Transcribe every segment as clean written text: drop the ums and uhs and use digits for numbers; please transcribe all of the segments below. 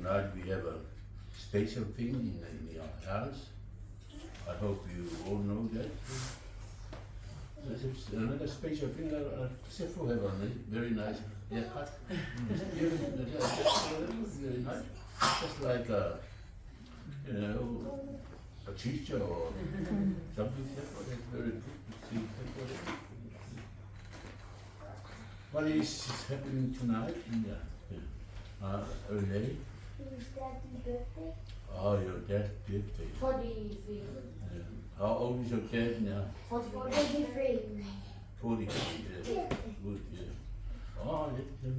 tonight we have a special thing in your house. I hope you all know that. There's another special thing that Sefo have on it, very nice haircut. Very nice. Just like a, you know, a teacher or something. That's very good to see. What is happening tonight in the LA? Is Daddy's birthday? Oh, your dad's birthday. 43. Yeah. How old is your dad now? 43. 40. Yeah. Good, yeah. Oh, yeah.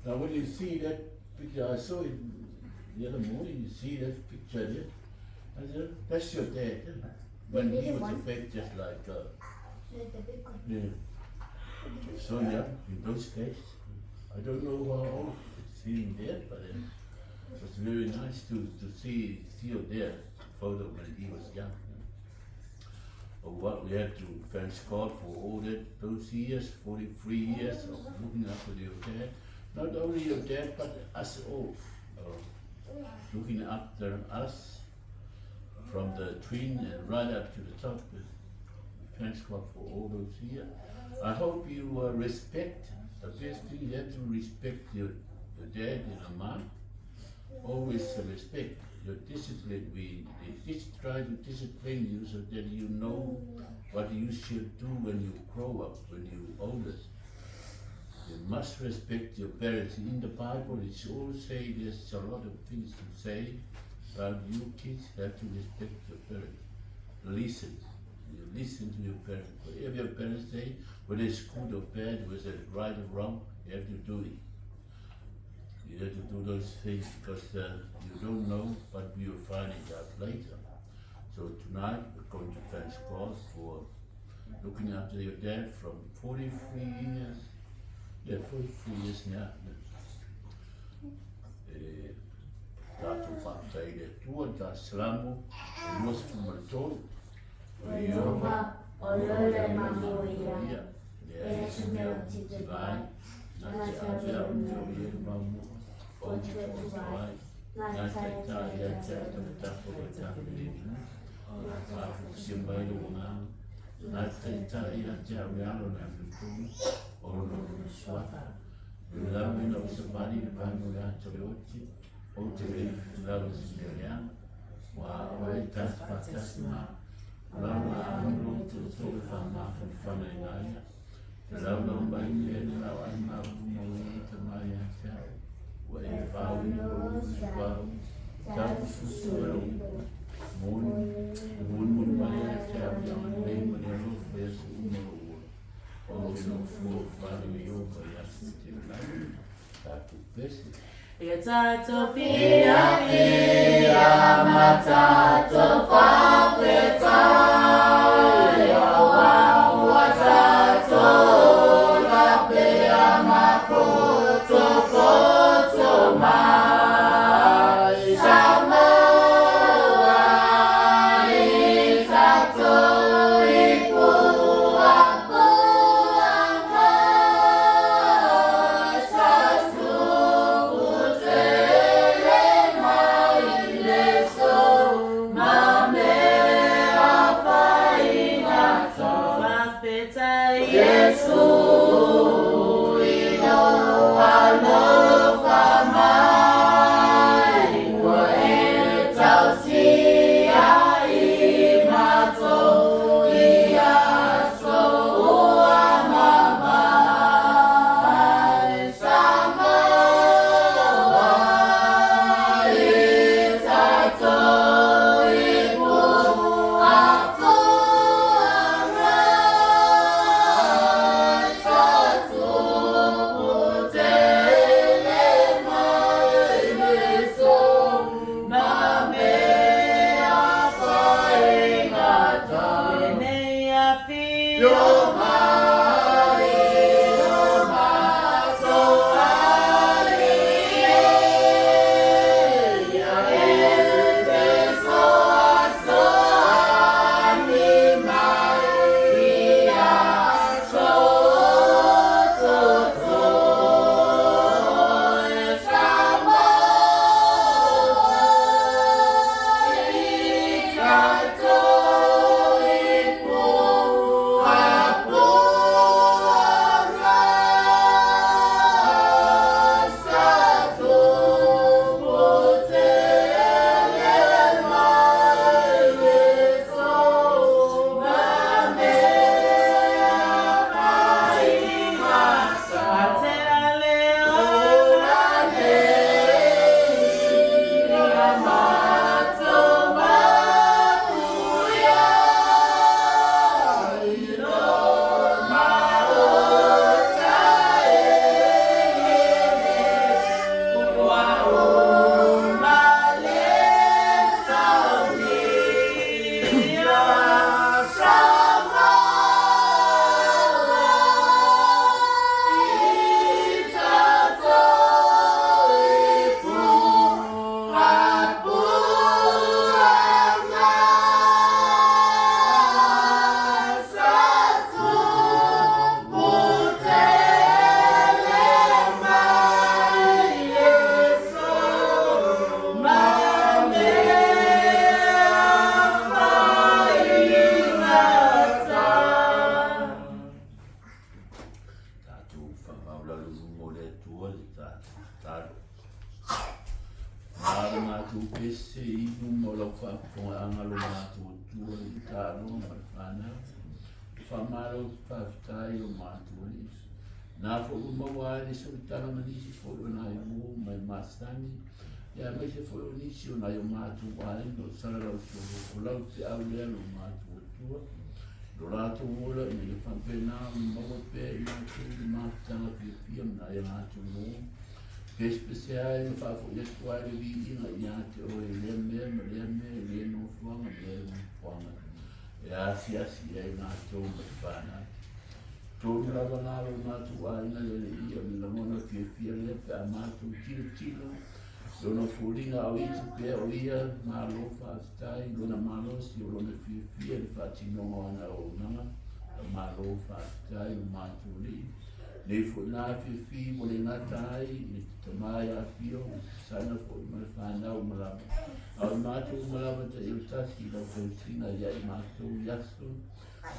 Now when you see that picture, I saw it the other morning, you see that picture there? I said, that's your dad. Yeah. When he was a baby, just like, yeah. So young in those days. I don't know how old it's him there, but it was very nice to see your dad photo when he was young. Of what we had to thank God for all those years, 43 years of looking after your dad. Not only your dad, but us all. Looking after us from the twin and right up to the top. Thanks God for all those years. I hope you respect, the first thing you have to respect your dad and your mom. Always respect your discipline. We try to discipline you so that you know what you should do when you grow up, when you're older. You must respect your parents. In the Bible, it's all say there's a lot of things to say about you kids have to respect your parents. Listen. You listen to your parents. Whatever your parents say, whether it's good or bad, whether it's right or wrong, you have to do it. You have to do those things because you don't know, but we will find it out later. So tonight we're going to thank God for looking after your dad from 43 years. Yeah, 43 years now. Tatou faafetai le tua ta salamu e luas fumaton. Jehovah, olole mamoia. Yesu meu titibai. Na te avea unjo ye mamu. Oji kutubai. Na te taia te tafo e tahi. Na tafu simbai unga. Na te taia te awealo na mutumi. Ono swata. Ulawi na usabani ni pangu ya tolochi. O te rei ulawi simiriana. Wa oe tas patasma. Lama anu tu tu fama fama inaya. Lama bayi ena wana bumi tamaya chao. Wa efawi rosu chao susuelu. Mun maya chao yang lemu nero fesu umuru. O no fu fali yoga yasiti lami. Taku pese. Tatou fiafia, tatou faafetai, wa tatou la pea mapoto poto mai, sama ai tatou ipua pua ma Wala mātou pese I numa lau whaaponga angalo mātou tua I tālo ma whanau. Whamaro faafetai o mātou ni. Nā whau mawai le soritanga manisi whau o nai mo mai māstani. Ia mai se whau o nisi o nai o mātou wai no sararau tōro o lau te au lea no mātou tua. Lo rātou ola ina I whampena mawa pē I mātou I mātanga fiafia mna I mātou mo. Pese ai no whaafo I atu ai le vi inga I ate o e lea mea ma lea mea lea no fuanga ma lea no fuanga. E asi ai mātou ma whana. Tōru lava nālo mātou aina lele ia mi la mona fiafia lea pe a mātou tilo. Lona fulinga au iti pea o ia mālo faafetai, lona mālo si o lona fiafia le whātinonga ana o nanga. Mālo faafetai o mātou li. Nei fo nā fiafi mo le ngata ai, le tamai a pio, sana fo I ma le whanau malama. Au mātou malama ta I o tasi lau whausina ia I mātou yaso.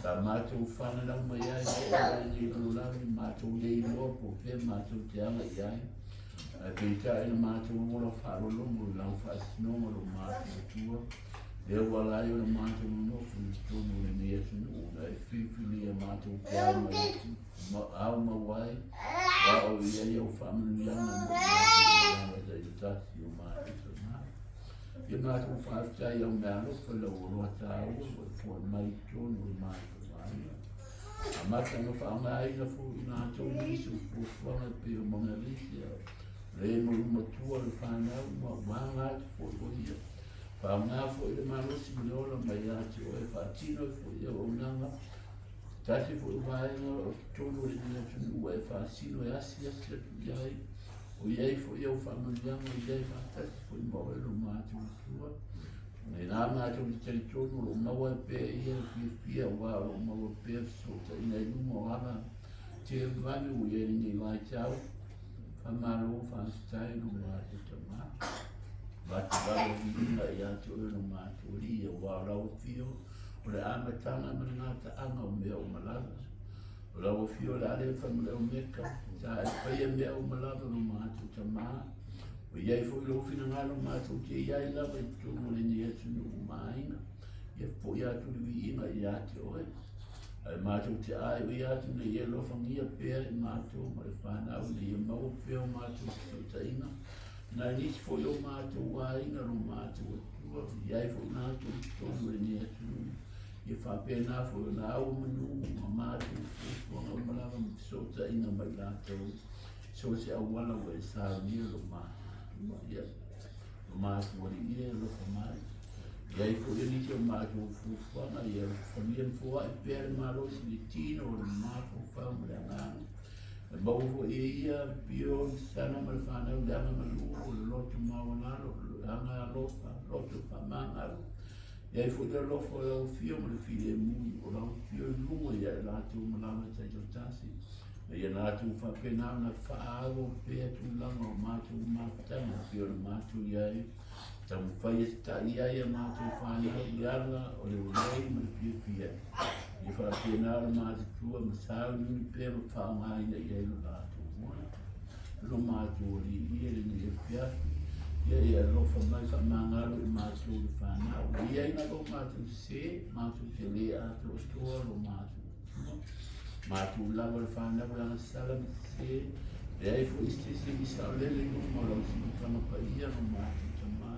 Ta mātou whanau mai ai, o ai lulami, mātou lei loa po pe mātou te anga I ai. Peita ina mātou mola whalolongo lau whasinonga lo mātou tua. Leo walai o na mātou nofu ni tonu le mea tunu o na whiwhili a mātou te au mawai. Wa o ia ia o whamanu iana mo mātou iana I tasi o mātou tana. Ia mātou faafetai au mea lofa lau o roa tāu o fua mai tonu o mātou aina. A mata no whaanga aina fo I mātou nisu fo fuanga pe o mga lisia. Le mo matua le whanau ma wanga atu fo o ia. Whaanga fo I le malosi mleola mai ati o e whaatino fo I o unanga. Tasi fo I waenga o tonu le nina tunu o e whaasino e asi atu iai. O iai fo I o whamanianga I iai whaatasi fo I mawelo mātou tua. Nei nā mātou I tari tonu o maua pe ia fiafia wā o maua pe so ta ina I numa o hana. Te vani o iai ni lai tau. Whamaro faafetai no mātou tamā. Vati wala vina I atu o no mātou li o wā rau fio. O le amatanga ma ngata anga o mea o malava. O rau fio le ale whamule o meka. Ta e whaia mea o malava no mātou tamā. O iai fo I lo fina ngalo mātou te iai lava I tono le ni atu no umaina. Ia po I atu le vi inga I ate oe. Ai mātou te ai o I atu na ia lo whangia pēr I mātou ma le whanau na ia mau pēr o mātou ki ta inga. Nā nisi fo I o mātou wā inga no mātou atua. Iai fo I nātou I tono le ni atu. Ia whapena fo I nā au manu ma mātou fo I malava so ta inga mai lātou. So se awala o e sāria lo mātou. Ia lo mātou wali ia lo whamai. Iai fo I nisi o mātou fuwhanga ia whamian fo ai pēr mālosi ni tino o le mātou whau le angana. E bau fo ia pio sana ma le whanau le anga malu o le loto mawanalo, le anga alofa, loto whamangalo. Iai fo I lofa o lau fio ma le file mui o lau fio lunga ia e lātou malama tai o tasi. Ia nātou whapena na whaaro pēr tūlanga o mātou mātanga pio le mātou iai. Tau whai e ta iai a mātou whanau I ala o le ulei ma le fiafia. Ia whapena la mātou tua ma sāu nuni pēr ma whaongaina iai lo lātou mona. Lo mātou o li ia le ni e fiafi. Ia lofa mai whamangalo I mātou le whanau. Ia ina lo mātou se, mātou te le ato o toa lo mātou tua. Mātou lava le whanau langa salam se. E ai fo iste se I saolele I ma lau sinutanga pa ia lo mātou tamā.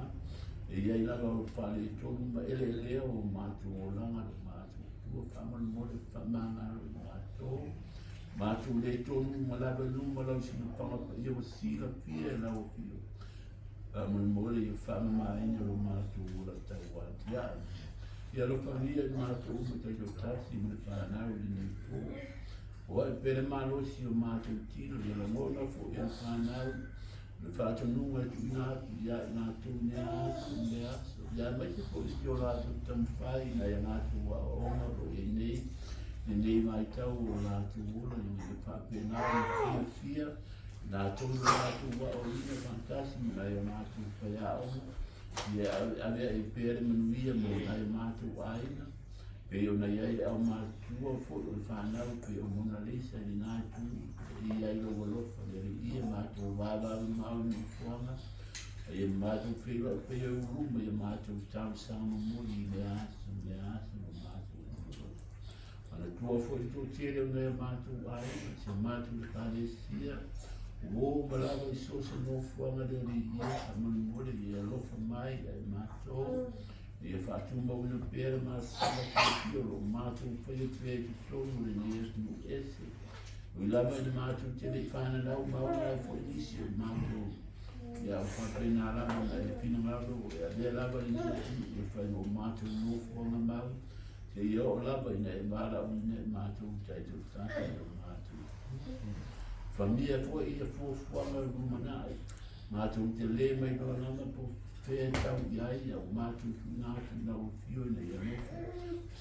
E ia ina lo whale tonu ma ele leo o mātou o langa lo mātou tua. Whamal mole whamangalo I mātou. Mātou le tonu ma lava luma lau sinutanga pa ia o sila pia e lau pio. Whamal mole I whamamaina lo mātou o la taiwan. Ia lo whamia I mātou ma tai o tasi ma le whanau I nei po. O ai pere malosi o mātou tino, ia la ngona fo ia whanau. Le whatanunga tu ngātu, ia ngātu nea aso, nea aso. Ia mai te po I o rātou tamwhai, na ia ngātu wa onga ro e nei. Nei mai tau o rātou ora, ia whapena I fiafia. Nā tonu rātou wa o ina fantasi, na ia ngātu whaia onga. Ia avea I pere manuia mo na ia mātou aina. Pe o na iai au mātua fo o whanau pe o Mona Lisa I nātu I iai lo walofa le ia mātua wāwaru mau ni whuanga Ia mātou whira pia uruma, ia mātou tau sama mori, le asa, mātou. Ana tua foi tō tere o nei mātou ai, se mātou kālesia, o malawa I sosa no fuanga de ri ia, a mani mori, ia lofa mai, ai mātou. Ia whātuma ui na pēra mātou, mātou whai pēra ki tōnu, le nu ese. Ui lava I mātou tere whāna nau, mauna e fwoi nisi o mātou. Ia whakai nā lava na e pina ngaro, ia le lava I nisi, ia whai no mātou no fuanga mau. Te ia o lava I na e mara ui ne mātou, tai tau tātai o mātou. Whamia fwoi ia fuanga rumanai. Mātou te le mai no nana po whea tau iai, au mātou nātu nau whio na ia nofu.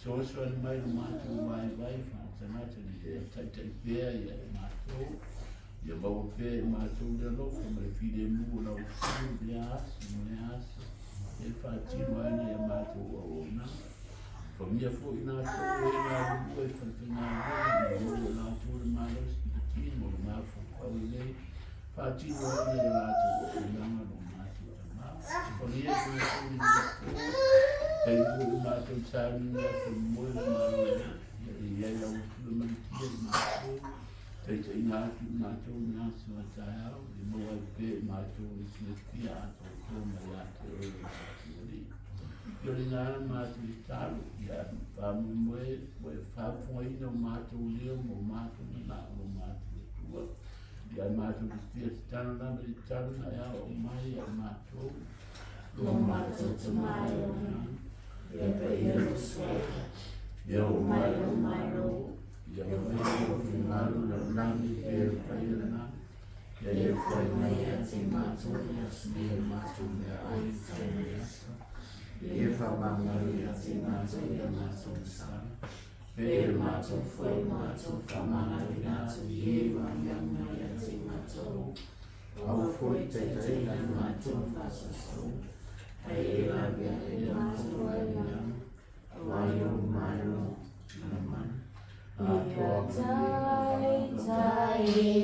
Soa ni mai no mātou vai, whanatangata ni e tai pēa ia e mātou. Ia maua pēa e mātou lea nofu, mai whire mua nau whio lea asa. E whātino aina ia mātou au o nā. Whamia fwoi nātou e nā rua e whanwhina rua nātou le mālos ki te tino o nā whukau I nei. Whātino aina ia mātou o nanga no mātou tamā. Whamia fwoi fwoi nātou. Hei fwoi mātou tāri nā whamoe le mātou. Ia iei au kula manikia mātou. Teita I mātou nāsu a tai au. I mua I pē mātou I sina kia ato o mai ate o mātou ori. Yo le nana mātou I tālu. Ia whamoe koe whāpunga ina o mātou leo mo mātou nana o mātou tua. Ia mātou I stia tano nama I tālu na ia o mai a mātou. O mātou te mai o mai. Ia pa ia o sweka. Ia o mai ro. Ia o mai o whimaru na nami e o pai o nami. Ia e whai mai a te mātou ia snia mātou mea ai tai mai asa. Ia e whamangari a te mātou ia mātou sana. Pēr mātou whai mātou whamangari mātou ie wangangari a te mātou. Au whoi te teina I mātou whasasou. Hei e labia e mātou ai iam. Wai o mai o na mana. Ia tai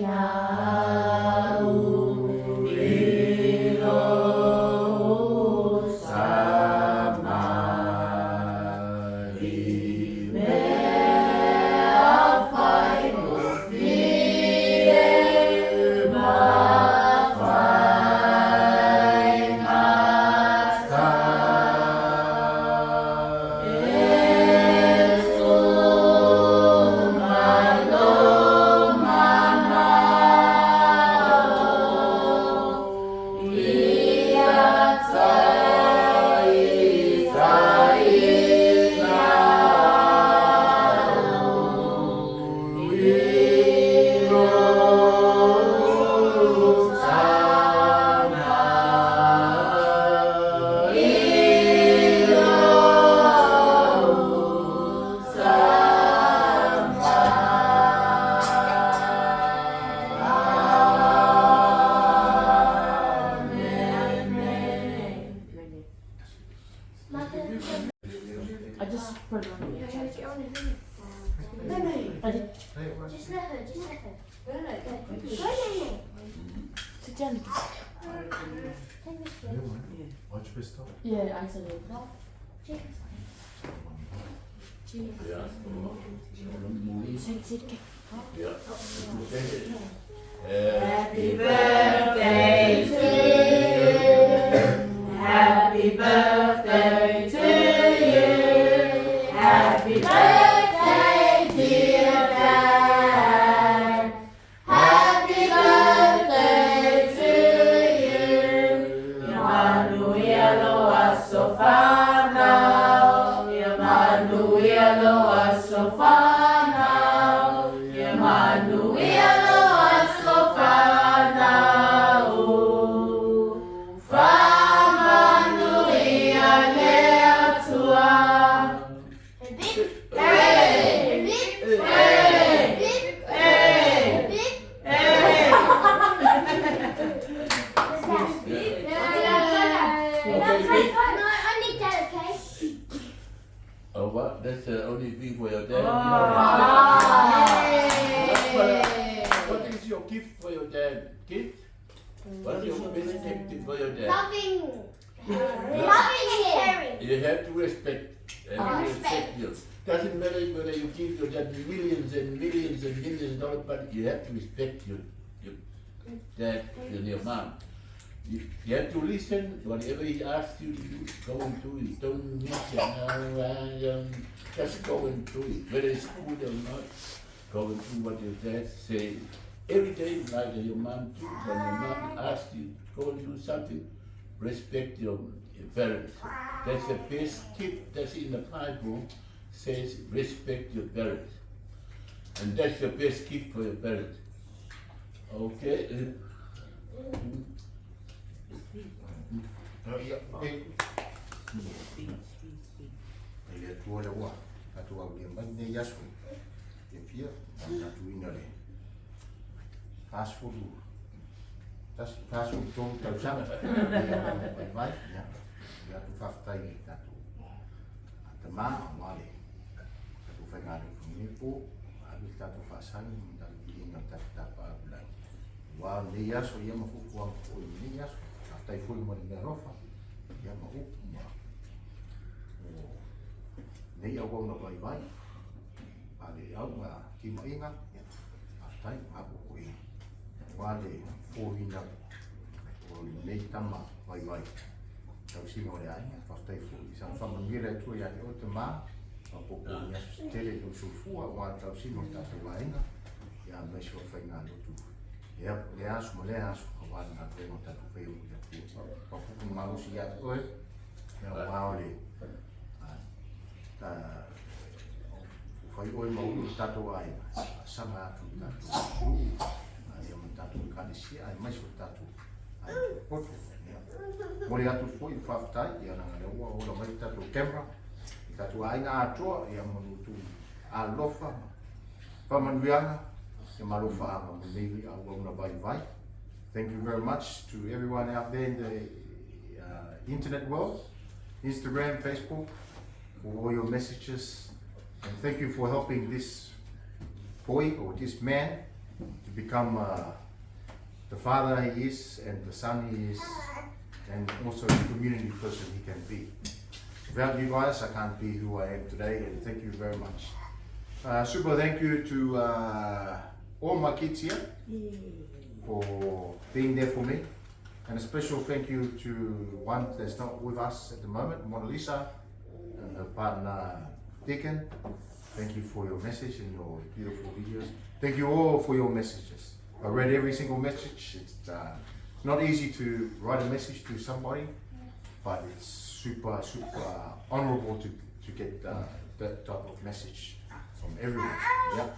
nā u ilo sa mai. I mea whai o whie ma whai ngata. I just put it on the I did. Just let her. No, go. Sit down. Take this one. Watch pistol. Yeah, I said it. Ia. Sit. Ia. Happy birthday to you. Happy birthday to you. Happy birthday, dear Dad. Happy birthday to you. Emanuelo Asofana. Emanuelo Asofana. Emanuelo Asofana. What's your best gift for your dad? Loving and caring. You have to respect. Respect. You. Doesn't matter whether you give your dad millions and millions and millions of dollars, but you have to respect your dad and your mom. You have to listen whatever he asks you to do. Go and do it. Don't just go and do it. Whether it's good or not, go and do what your dad says. Every day, like your mom too. When your mom asks you to go and do something, respect your parents. That's the best tip that's in the Bible. Says respect your parents, and that's the best gift for your parents. Okay. Ele tua le wa, atu au dia mai ne yasu. E pia, atu ina le. Fast food. Fast food tong tau sana. Vai vai, ya. Ya tu faafetai tatu. Ata ma male. Atu fai ngadu kunipo, abi tatu fasang dan inga tapa bulan. Wa ne yasu ia mafuku ang ko ne yasu. Aftai fui mo ne rofa. Ya mafuku ma. Nei au na vai vai. Ale au ma ki mainga. Aftai abu ko i. Wale fōhina o nei tama vai vai. Tau singa o le aina, whaftai fōhi. Sa whamangira e tua iate o te mā, a poko i asu tere o sufua, wā tau singa o tātou wainga, ia meso whai ngā lotu. Le asu ma le asu, ka wā ngā tēno tātou whai o ia tua. Whapuku marusi iate oe, ia wā o le. Whai oe mauru tātou aina, sanga atu tātou. Tatu kalisia ai mais o tatu ai poto mori atu foi faafetai ia na le ua ola mai tatu camera tatu ai nga atoa ia monu tu a lofa pa manuianga e malofa anga mo nei au na vai vai. Thank you very much to everyone out there in the internet world, Instagram, Facebook, for all your messages, and thank you for helping this boy or this man to become the father he is and the son he is, and also the community person he can be. Without you guys, I can't be who I am today, and thank you very much. Super thank you to all my kids here for being there for me, and a special thank you to one that's not with us at the moment, Mona Lisa, and her partner Deacon. Thank you for your message and your beautiful videos. Thank you all for your messages. I read every single message. It's not easy to write a message to somebody, but it's super honorable to get that type of message from everyone. Yeah.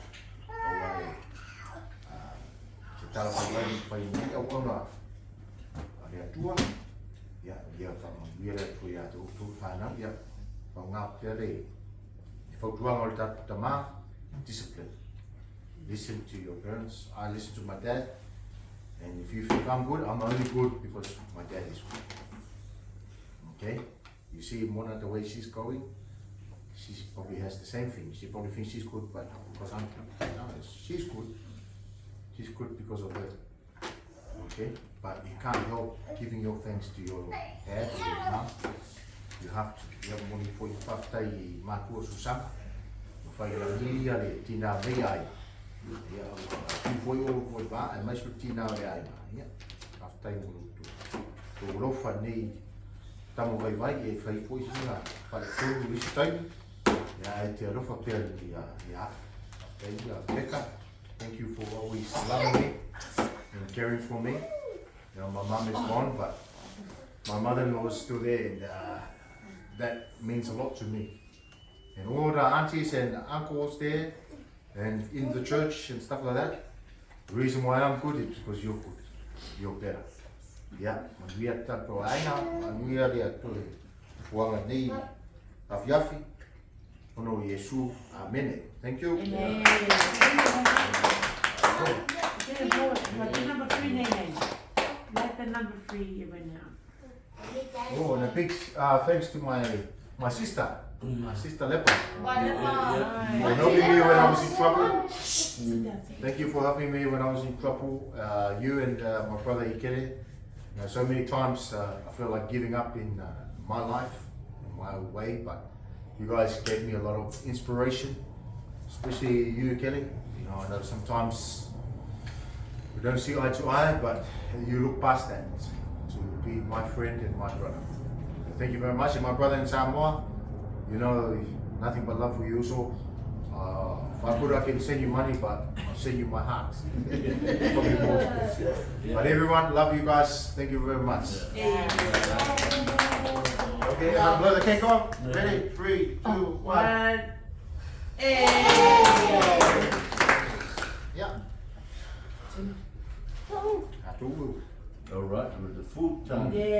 Discipline. Listen to your parents. I listen to my dad, and if you think I'm good, I'm only good because my dad is good. Okay? You see Mona, the way she's going, she probably has the same thing. She probably thinks she's good, but because I'm good. No, she's good. She's good because of her. Okay? But you can't help giving your thanks to your dad or your mom. You have to. You have money for your faafetai mātua susanga. Whai la lia le tina mei ai. Ia, tu foi o foi ba, ai mais o tina le ai. Ia, faafetai mo tu. Tu rofa nei tamo vai vai e fai foi singa. Para tu isi tai. Ia, e te rofa pia ia. Ia, Becca, thank you for always loving me and caring for me. You know, my mum is gone, but my mother-in-law is still there, and that means a lot to me. And all the aunties and uncles there, and in the church and stuff like that. The reason why I'm good is because you're good. You're better. Yeah, when we are tato aina, when we are there to fuanga nei fiafia, ono Yesu, amen. Thank you. Amen. What's number 3 name? Let the number 3 right now. Oh, and a big thanks to my sister. My sister Lepa. For helping me when I was in trouble. Thank you for helping me when I was in trouble. You and my brother Ikere You know, so many times I feel like giving up in my life, in my own way, but you guys gave me a lot of inspiration, especially you, Kelly. You know, I know sometimes we don't see eye to eye, but you look past that to be my friend and my brother. So thank you very much. And my brother in Samoa, you know, nothing but love for you. So if I could, I can send you money, but I'll send you my heart. Probably more. Yeah. But everyone, love you guys. Thank you very much. Okay, blow the cake off. Ready? 3, 2, 1. Yeah. All right, with the food time.